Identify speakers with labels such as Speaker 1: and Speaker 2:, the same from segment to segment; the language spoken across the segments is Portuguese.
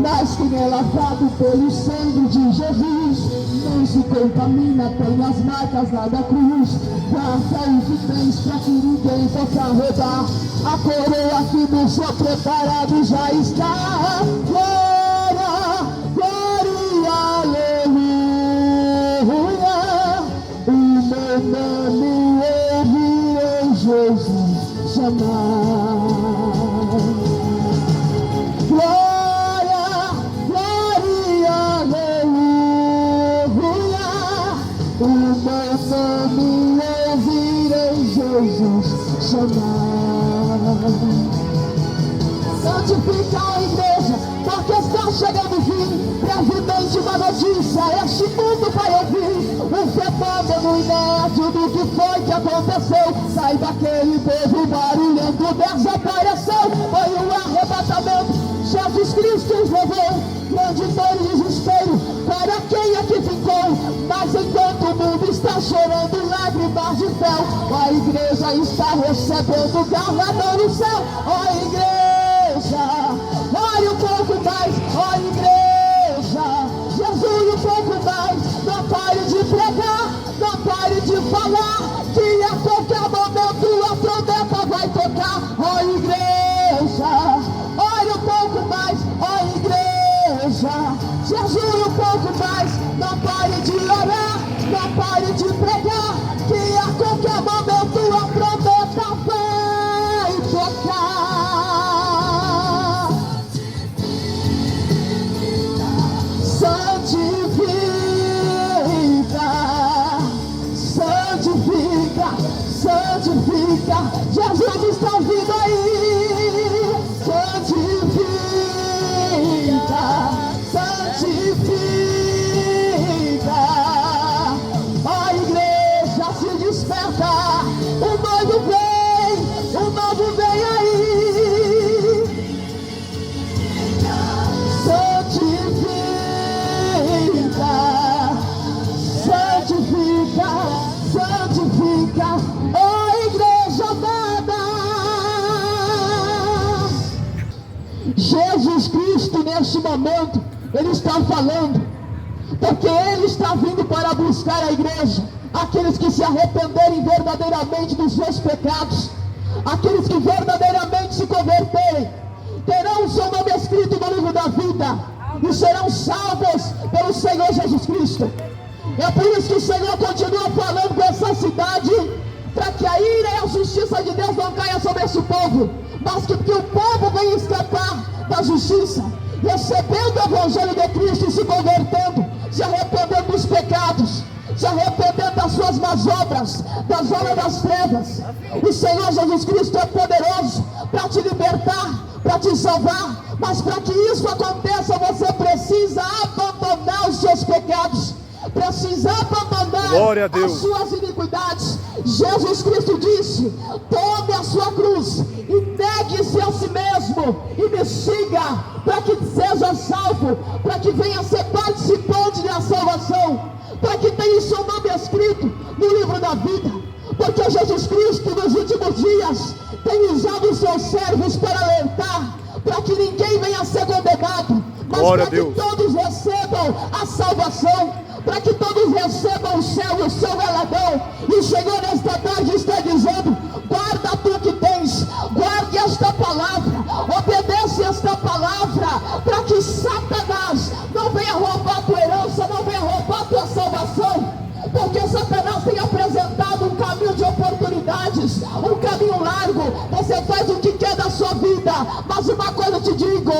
Speaker 1: mas quem é lavado pelo sangue de Jesus não se contamina, tem as marcas lá da cruz. Guarda o que tens pra que ninguém possa roubar. A coroa que do Senhor preparado já está. Glória, glória, aleluia. O meu nome ouvirei Jesus chamar. Glória, glória, aleluia. O meu nome ouvirei Jesus chamar. Santifica a igreja, porque está chegando o fim. Brevemente uma notícia, este mundo vai ouvir um fenômeno inédito do que foi que aconteceu. Saiba que aquele povo barulhento desapareceu. Foi um arrebatamento, Jesus Cristo os levou. Grande dor e desespero para quem aqui ficou. Mas enquanto o mundo está chorando lágrimas de fel, a igreja está recebendo galardão no céu. Ó igreja, ore um pouco mais. Ó igreja, Jesus um pouco mais. Não pare de pregar, não pare de falar, que a qualquer momento a trombeta vai tocar. Ó igreja, ore um pouco mais. Ó igreja, Jesus um pouco mais. Não pare de orar, não pare de pregar, que a qualquer momento a trombeta vai tocar. Santifica, santifica, santifica. Jesus está vindo aí. Santifica, santifica. A igreja se desperta. O noivo vem, o novo vem aí. Santifica, santifica, santifica. Ó igreja amada, Jesus Cristo neste momento, Ele está falando, porque Ele está vindo para buscar a igreja, aqueles que se arrependerem verdadeiramente dos seus pecados, aqueles que verdadeiramente se converterem, terão o seu nome escrito no livro da vida e serão salvos pelo Senhor Jesus Cristo. É por isso que o Senhor continua falando com essa cidade, para que a ira e a justiça de Deus não caia sobre esse povo, mas que o povo venha escapar da justiça, recebendo o evangelho de Cristo e se convertendo, se arrependendo dos pecados, se arrependendo das suas más obras, das obras das trevas. O Senhor Jesus Cristo é poderoso para te libertar, para te salvar, mas para que isso aconteça, você precisa abandonar os seus pecados, precisa abandonar as suas iniquidades. Jesus Cristo disse: tome a sua cruz e negue-se a si mesmo e me siga, para que seja salvo, para que venha ser participante da salvação, para que tenha o seu nome escrito no livro da vida. Porque Jesus Cristo nos últimos dias tem usado os seus servos para alertar, para que ninguém venha a ser condenado, mas para que todos recebam a salvação, para que todos recebam o céu e o seu galardão. E o Senhor nesta tarde está dizendo: guarda tu que tens, guarde esta palavra, obedece esta palavra, para que Satanás não venha roubar a tua herança, não venha roubar a tua salvação, porque Satanás tem apresentado um caminho de oportunidades, um caminho largo. Você faz o que quer da sua vida, mas uma coisa eu te digo: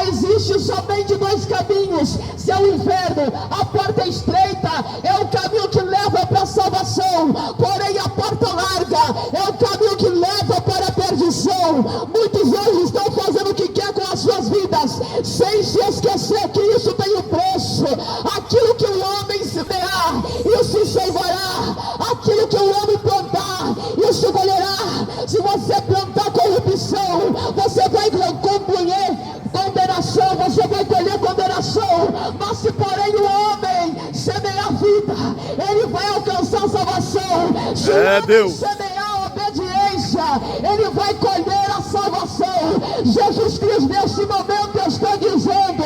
Speaker 1: existe somente dois caminhos. Se é o inferno, a porta é estreita, é o caminho que leva para a salvação, porém a porta larga é o caminho que leva para a perdição. Muitos hoje estão fazendo o que quer com as suas vidas, sem se esquecer que isso tem um preço. Aquilo que o homem semear, isso salvará. Aquilo que o homem plantar, isso colherá. Se você plantar corrupção, você vai colher condenação, você vai colher condenação. Mas se porém o homem semear vida, ele vai alcançar salvação. Se o homem semear obediência, ele vai colher a salvação. Jesus Cristo nesse momento está dizendo: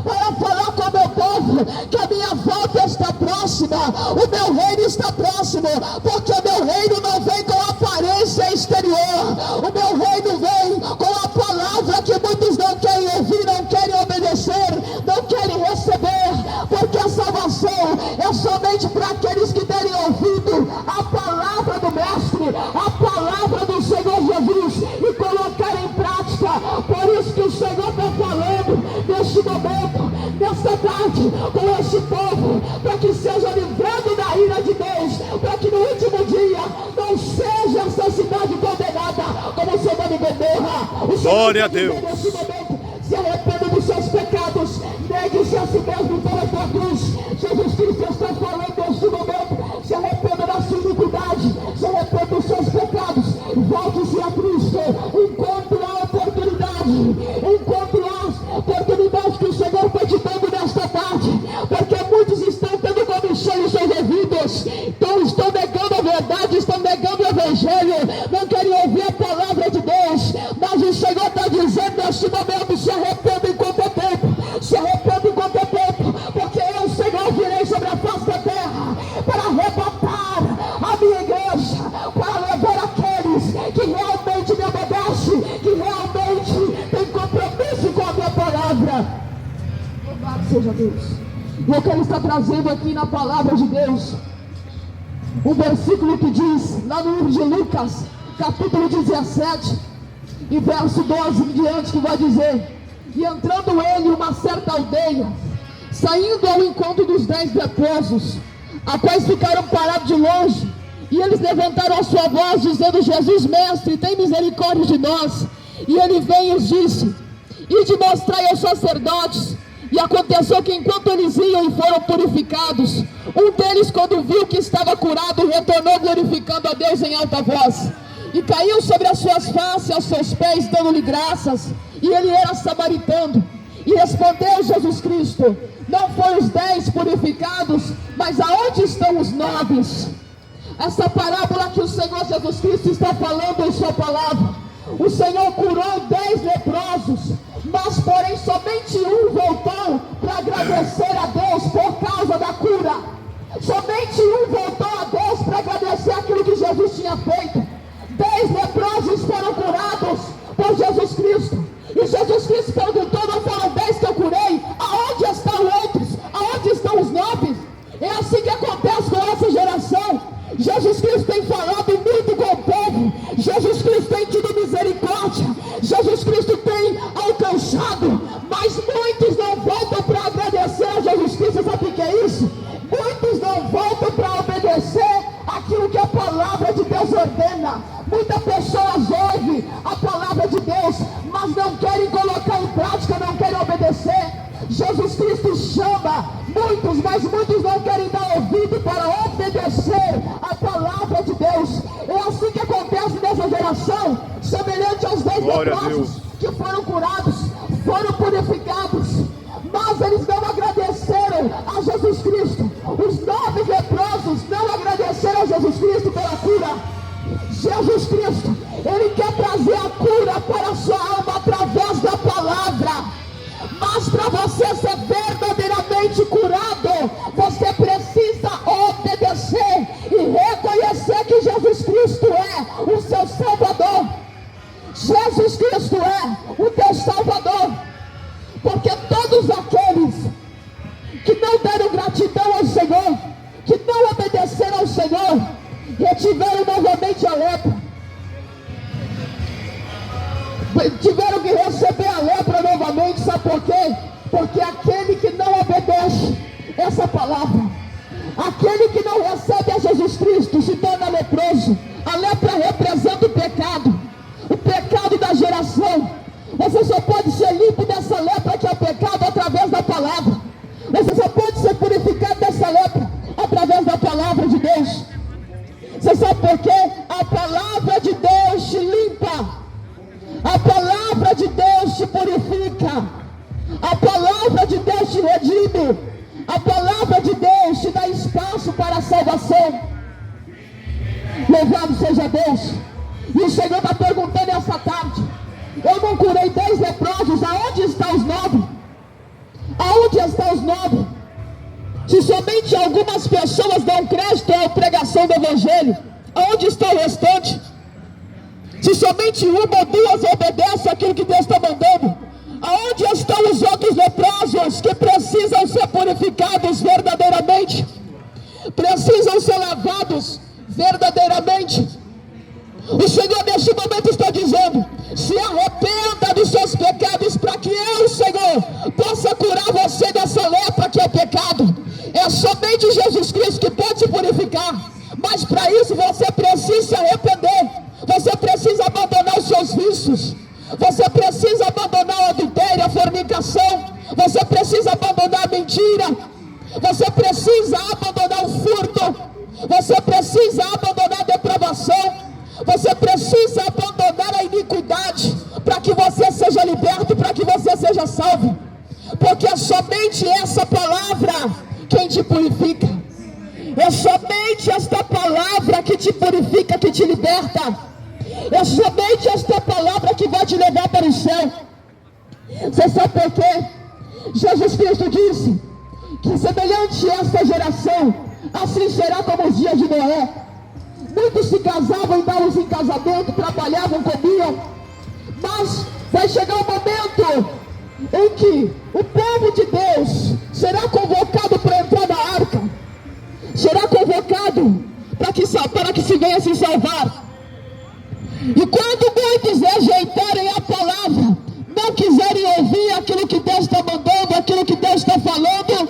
Speaker 1: para falar com o meu povo que a minha volta está próxima, o meu reino está próximo, porque o meu reino não vem com aparência exterior, o meu reino vem com a palavra que muitos não querem ouvir, não querem obedecer, não querem receber, porque a salvação é somente para aqueles que terem ouvido a palavra do Mestre, a palavra do Senhor Jesus e colocar em prática. Por isso que o Senhor está falando neste momento, nesta tarde, com este povo, para que seja livrado da ira de Deus, para que no último dia não seja essa cidade condenada como Sodoma e Gomorra. O Senhor
Speaker 2: glória a Deus.
Speaker 1: Neste momento, se arrependa dos seus pecados, negue-se a si mesmo pela tua cruz. Jesus Cristo está falando neste momento, se arrependa da sua iniquidade, se arrependa dos seus pecados, volte-se a Cristo, encontre a oportunidade que o Senhor está te dando nesta tarde, porque muitos estão tendo comichão nos seus ouvidos, então estão negando a verdade, estão negando o Evangelho, não querem ouvir a palavra de Deus, mas o Senhor está dizendo neste momento, se arrependa enquanto é tempo, se arrependa enquanto é tempo, porque eu, Senhor, virei sobre a face da terra, para arrebatar a minha igreja, para levar aqueles que realmente me obedecem, que realmente têm compromisso com a minha palavra. Louvado seja Deus. E eu quero estar trazendo aqui na palavra de Deus um versículo que diz, lá no livro de Lucas, capítulo 17, e verso 12 em diante, que vai dizer: e entrando ele em uma certa aldeia, saindo ao encontro dos 10 leprosos, a quais ficaram parados de longe, e eles levantaram a sua voz, dizendo: Jesus, mestre, tem misericórdia de nós. E ele veio e os disse: ide mostrai aos sacerdotes. E aconteceu que enquanto eles iam e foram purificados, um deles, quando viu que estava curado, retornou glorificando a Deus em alta voz, e caiu sobre as suas faces, aos seus pés, dando-lhe graças. E ele era samaritano. E respondeu Jesus Cristo: não foram os 10 purificados, mas aonde estão os 9? Essa parábola que o Senhor Jesus Cristo está falando em sua palavra, o Senhor curou 10 leprosos, mas porém somente um voltou para agradecer a Deus por causa da cura. Somente um voltou a Deus para agradecer aquilo que Jesus tinha feito. 10 leprosos foram curados por Jesus Cristo, e Jesus Cristo perguntou: não foram 10 que eu curei? Aonde estão os outros? Aonde estão os 9? É assim que acontece com essa geração. Jesus Cristo tem falado muito com o povo, Jesus Cristo tem tido misericórdia, Jesus Cristo tem alcançado, mas muitos não voltam para agradecer a Jesus Cristo. Sabe o que é isso? Muitos não voltam para obedecer aquilo que a palavra de Deus ordena. Muitas pessoas ouvem a palavra de Deus, mas não querem colocar em prática, não querem obedecer. Jesus Cristo chama muitos, mas muitos não querem dar ouvido para obedecer a palavra de Deus. É assim que acontece nessa geração, semelhante aos 10 leprosos que foram curados, foram purificados, mas eles não agradeceram a Jesus Cristo. Os 9 leprosos não agradeceram a Jesus Cristo pela cura. Jesus Cristo, Ele quer trazer a cura para a sua alma através da palavra. Mas para você ser verdadeiramente curado, você precisa obedecer e reconhecer que Jesus Cristo é o seu Salvador. Jesus Cristo é o teu Salvador. Porque todos aqueles que não deram gratidão ao Senhor, que não obedeceram ao Senhor, retiveram novamente a lepra. Tiveram que receber a lepra novamente. Sabe por quê? Porque aquele que não obedece essa palavra, aquele que não recebe a Jesus Cristo, se torna leproso. A lepra representa o pecado da geração. Você só pode ser limpo dessa lepra que é o pecado através da palavra. Você só pode ser purificado dessa lepra através da palavra de Deus. Você sabe por quê? A palavra de Deus te limpa. A palavra de Deus te purifica. A palavra de Deus te redime. A palavra de Deus te dá espaço para a salvação. Louvado seja Deus. E o Senhor está perguntando essa tarde: eu não curei 10 leprosos, aonde estão os 9? somente uma ou duas obedecem aquilo que Deus está mandando. Aonde estão os outros leprosos que precisam ser purificados verdadeiramente? Precisam ser lavados verdadeiramente. O Senhor neste momento está dizendo: se arrependa dos seus pecados, para que eu, Senhor, possa curar você dessa lepra que é o pecado. É somente Jesus Cristo que pode te purificar, mas para isso você precisa se arrepender. Você precisa abandonar os seus vícios. Você precisa abandonar o adultério, a fornicação. Você precisa abandonar a mentira. Você precisa abandonar o furto. Você precisa abandonar a depravação. Você precisa abandonar a iniquidade, para que você seja liberto, para que você seja salvo. Porque é somente essa palavra quem te purifica. É somente esta palavra que te purifica, que te liberta. É somente esta palavra que vai te levar para o céu. Você sabe por quê? Jesus Cristo disse que semelhante a esta geração, assim será como os dias de Noé. Muitos se casavam e davam em casamento, trabalhavam, comiam, mas vai chegar um momento em que o povo de Deus será convocado para entrar na arca, será convocado para que se venha se salvar. E quando muitos rejeitarem a palavra, não quiserem ouvir aquilo que Deus está mandando, aquilo que Deus está falando,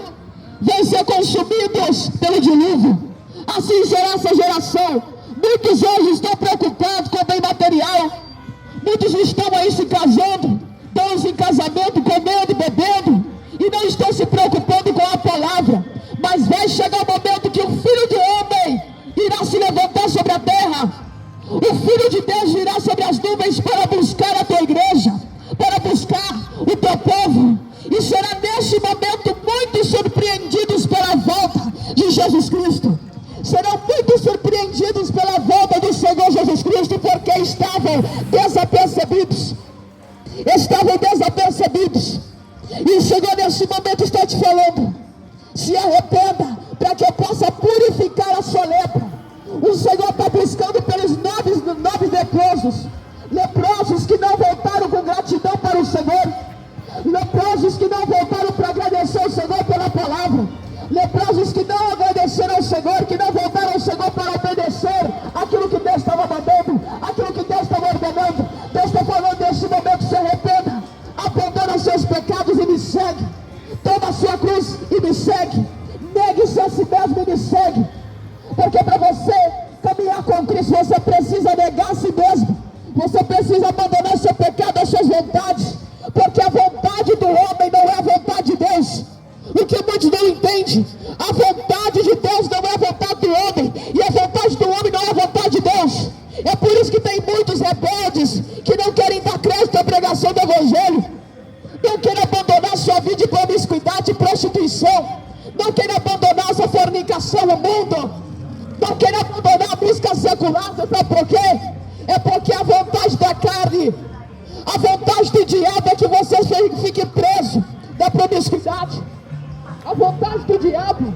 Speaker 1: vão ser consumidos pelo dilúvio. Assim será essa geração. Muitos hoje estão preocupados com o bem material. Muitos estão aí se casando, dão-se em casamento, comendo, bebendo, e não estão se preocupando com a palavra. Mas vai chegar o momento que o Filho do Homem irá se levantar sobre a terra. O Filho de Deus virá sobre as nuvens para buscar a tua igreja, para buscar o teu povo. E será neste momento muitos surpreendidos pela volta de Jesus Cristo. Serão muito surpreendidos pela volta do Senhor Jesus Cristo, porque estavam desapercebidos. Estavam desapercebidos. E o Senhor nesse momento está te falando: se arrependa, para que eu possa purificar a sua lepra. O Senhor está buscando pelos nobres leprosos. Leprosos que não voltaram com gratidão para o Senhor. Leprosos que não voltaram para agradecer o Senhor pela palavra. Leprosos que não agradeceram ao Senhor, que não voltaram ao Senhor para obedecer aquilo que Deus estava mandando, aquilo que Deus estava ordenando. Deus está falando nesse momento: se arrependa, abandona os seus pecados e me segue. Toma a sua cruz e me segue. Negue-se a si mesmo e me segue. Porque para você caminhar com Cristo, você precisa negar a si mesmo. Você precisa abandonar o seu pecado, as suas vontades. Porque a vontade do homem não é a vontade de Deus. O que muitos não entendem: a vontade de Deus não é a vontade do homem, e a vontade do homem não é a vontade de Deus. É por isso que tem muitos rebeldes que não querem dar crédito à pregação do Evangelho, não querem abandonar sua vida de promiscuidade e prostituição, não querem abandonar sua fornicação, o mundo, não querem abandonar a música secular. Sabe por quê? É porque a vontade da carne, a vontade do diabo é que você fique preso da promiscuidade. A vontade do diabo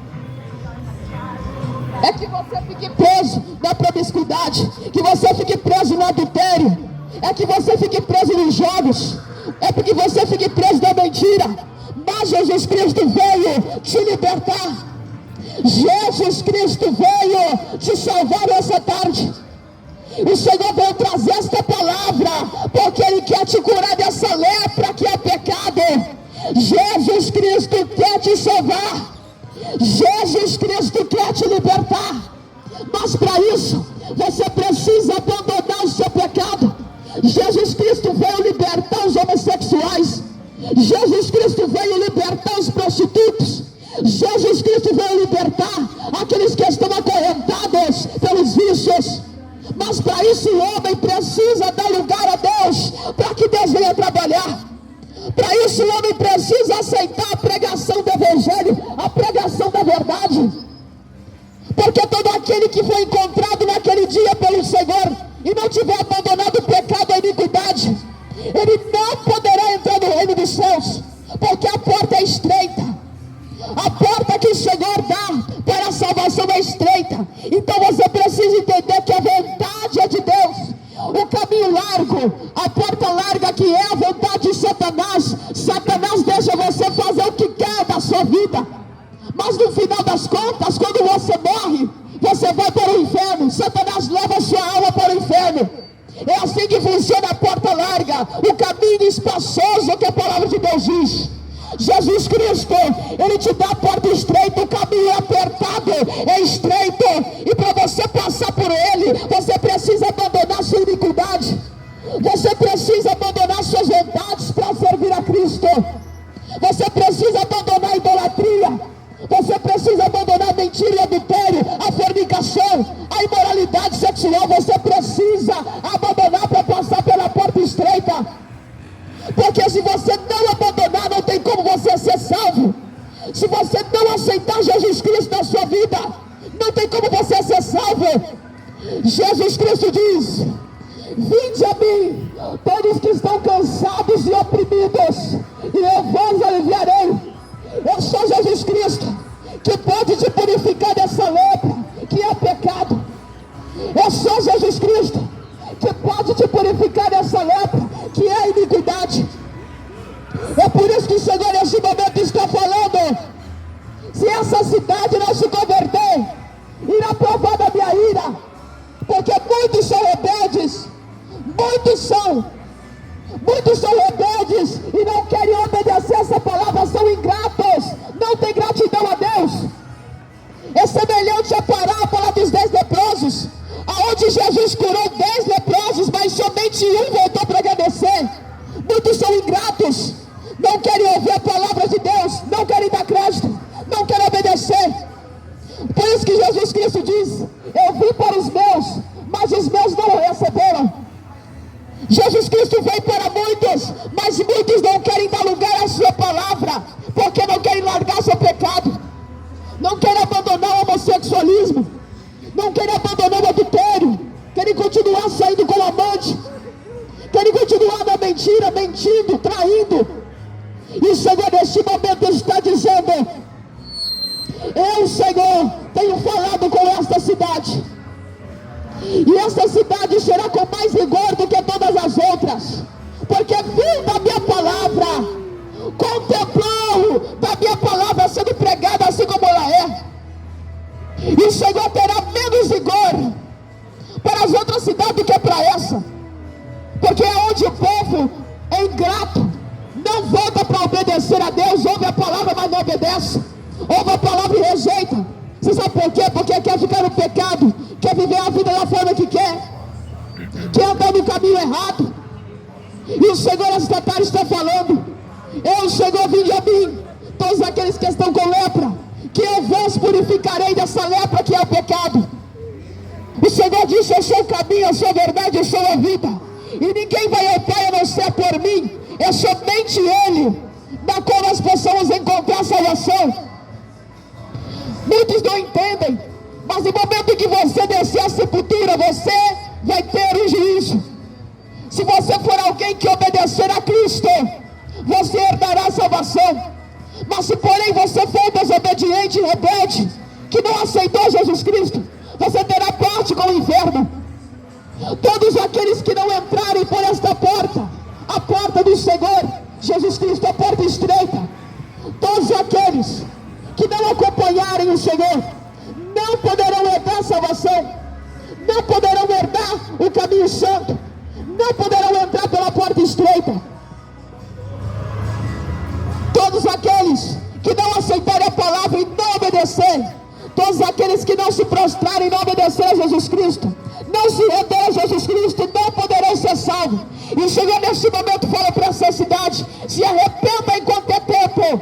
Speaker 1: é que você fique preso na promiscuidade, que você fique preso no adultério, é que você fique preso nos jogos, é porque você fique preso na mentira. Mas Jesus Cristo veio te libertar. Jesus Cristo veio te salvar essa tarde. O Senhor veio trazer esta palavra, porque Ele quer te curar dessa lepra que é pecado. Jesus Cristo quer te salvar. Jesus Cristo quer te libertar. Mas para isso, você precisa abandonar o seu pecado. Jesus Cristo veio libertar os homossexuais. Jesus Cristo veio libertar os prostitutos. Jesus Cristo veio libertar aqueles que estão acorrentados pelos vícios. Mas para isso o homem precisa dar lugar a Deus, para que Deus venha trabalhar. Para isso o homem precisa aceitar a pregação do Evangelho, a pregação da verdade. Porque todo aquele que foi encontrado naquele dia pelo Senhor e não tiver abandonado o pecado e a iniquidade, ele não poderá entrar no reino dos céus, porque a porta é estreita. A porta que o Senhor dá para a salvação é estreita. Então você precisa entender que a vontade é de Deus. O caminho largo Satanás. Satanás deixa você fazer o que quer da sua vida, mas no final das contas, quando você morre, você vai para o inferno. Satanás leva a sua alma para o inferno. É assim que funciona a porta larga, o caminho espaçoso que a palavra de Deus diz. Jesus Cristo, Ele te dá a porta estreita, o caminho é apertado, é estreito, e para você passar por ele, você precisa abandonar sua iniquidade, você precisa abandonar suas vontades para servir a Cristo, você precisa abandonar a idolatria, você precisa abandonar a mentira e adultério, a fornicação, a imoralidade sexual, você precisa abandonar para passar pela porta estreita. Porque se você não abandonar, não tem como você ser salvo. Se você não aceitar Jesus Cristo na sua vida, não tem como você ser salvo. Jesus Cristo diz: vinde a mim, todos que estão cansados e oprimidos, e eu vos aliviarei. Eu sou Jesus Cristo, que pode te purificar dessa lepra, que é pecado. Eu sou Jesus Cristo, que pode te purificar dessa lepra, que é a iniquidade. É por isso que o Senhor nesse momento está falando: se essa cidade não se converter, irá provar da minha ira, porque muitos são rebeldes, muitos são rebeldes e não querem obedecer essa palavra, são ingratos, não tem gratidão a Deus. É semelhante a parábola dos 10 leprosos, aonde Jesus curou 10 leprosos, mas somente um voltou para agradecer. Muitos são ingratos, não querem ouvir a palavra de Deus, não querem dar crédito, não querem obedecer. Por isso que Jesus Cristo diz: eu vim para os meus, mas os meus não o receberam. Jesus Cristo veio para muitos, mas muitos não querem dar lugar à sua palavra, porque não querem largar seu pecado, não querem abandonar o homossexualismo, não querem abandonar o adultério, querem continuar saindo com o amante, querem continuar na mentira, mentindo, traindo. E o Senhor neste momento está dizendo: eu, Senhor, tenho falado com esta cidade, e esta cidade será com mais rigor do que todas as outras, porque viu da minha palavra, contemplou da minha palavra sendo pregada assim como ela é. E o Senhor terá menos rigor para as outras cidades do que para essa, porque é onde o povo é ingrato, não volta para obedecer a Deus, ouve a palavra mas não obedece, ouve a palavra e rejeita. Você sabe por quê? Porque quer ficar no pecado, quer viver a vida da forma que quer andar no caminho errado. E o Senhor esta tarde está falando: eu, Senhor, vinde a mim, todos aqueles que estão com lepra, que eu vos purificarei dessa lepra que é o pecado. O Senhor disse: eu sou o caminho, eu sou a verdade, eu sou a vida, e ninguém vai ao Pai a não ser por mim. É somente Ele na qual nós possamos encontrar salvação. Muitos não entendem, mas no momento em que você descer a sepultura, você vai ter um juízo. Se você for alguém que obedecer a Cristo, você herdará a salvação. Mas se porém você for desobediente e rebelde, que não aceitou Jesus Cristo, você terá parte com o inferno. Todos aqueles que não entrarem por esta porta, a porta do Senhor Jesus Cristo, a porta estreita, todos aqueles que não acompanharem o Senhor, não poderão herdar a salvação, não poderão herdar o caminho santo, não poderão entrar pela porta estreita. Todos aqueles que não aceitarem a palavra e não obedecer, todos aqueles que não se prostrarem e não obedecer a Jesus Cristo, não se renderem a Jesus Cristo, não poderão ser salvos. E o Senhor neste momento fala para essa cidade: se arrependa enquanto é tempo,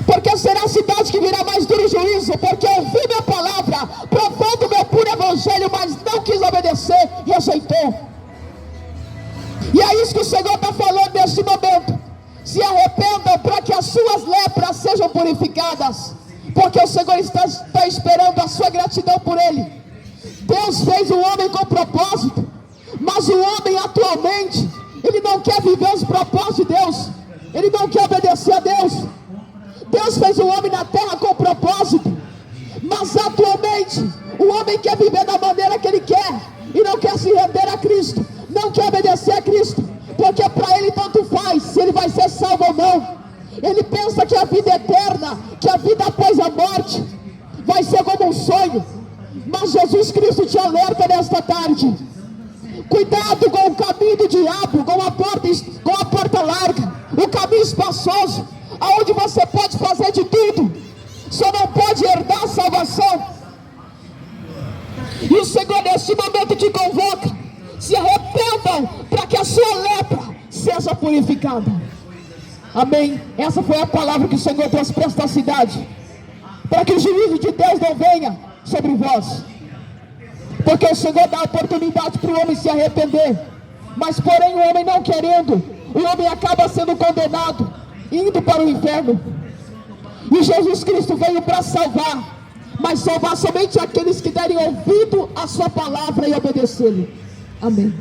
Speaker 1: porque será a cidade que virá mais duro juízo, porque ouviu minha palavra, provou do meu puro evangelho, mas não quis obedecer, rejeitou. E é isso que o Senhor está falando neste momento: se arrependam para que as suas lepras sejam purificadas, porque o Senhor está esperando a sua gratidão por Ele. Deus fez o homem com propósito, mas o homem atualmente, ele não quer viver os propósitos de Deus, ele não quer obedecer a Deus. Deus fez o homem na terra com propósito, mas atualmente o homem quer viver da maneira que ele quer, e não quer se render a Cristo, não quer obedecer a Cristo, porque para ele tanto faz vida eterna, que a vida após a morte vai ser como um sonho. Mas Jesus Cristo te alerta nesta tarde: cuidado com o caminho do diabo, com a porta larga, o caminho espaçoso, aonde você pode fazer de tudo, só não pode herdar a salvação. E o Senhor neste momento te convoca: se arrependam para que a sua lepra seja purificada. Amém? Essa foi a palavra que o Senhor trouxe para esta cidade, para que o juízo de Deus não venha sobre vós, porque o Senhor dá oportunidade para o homem se arrepender, mas porém o homem não querendo, o homem acaba sendo condenado, indo para o inferno. E Jesus Cristo veio para salvar, mas salvar somente aqueles que derem ouvido à sua palavra e obedecê-lo. Amém.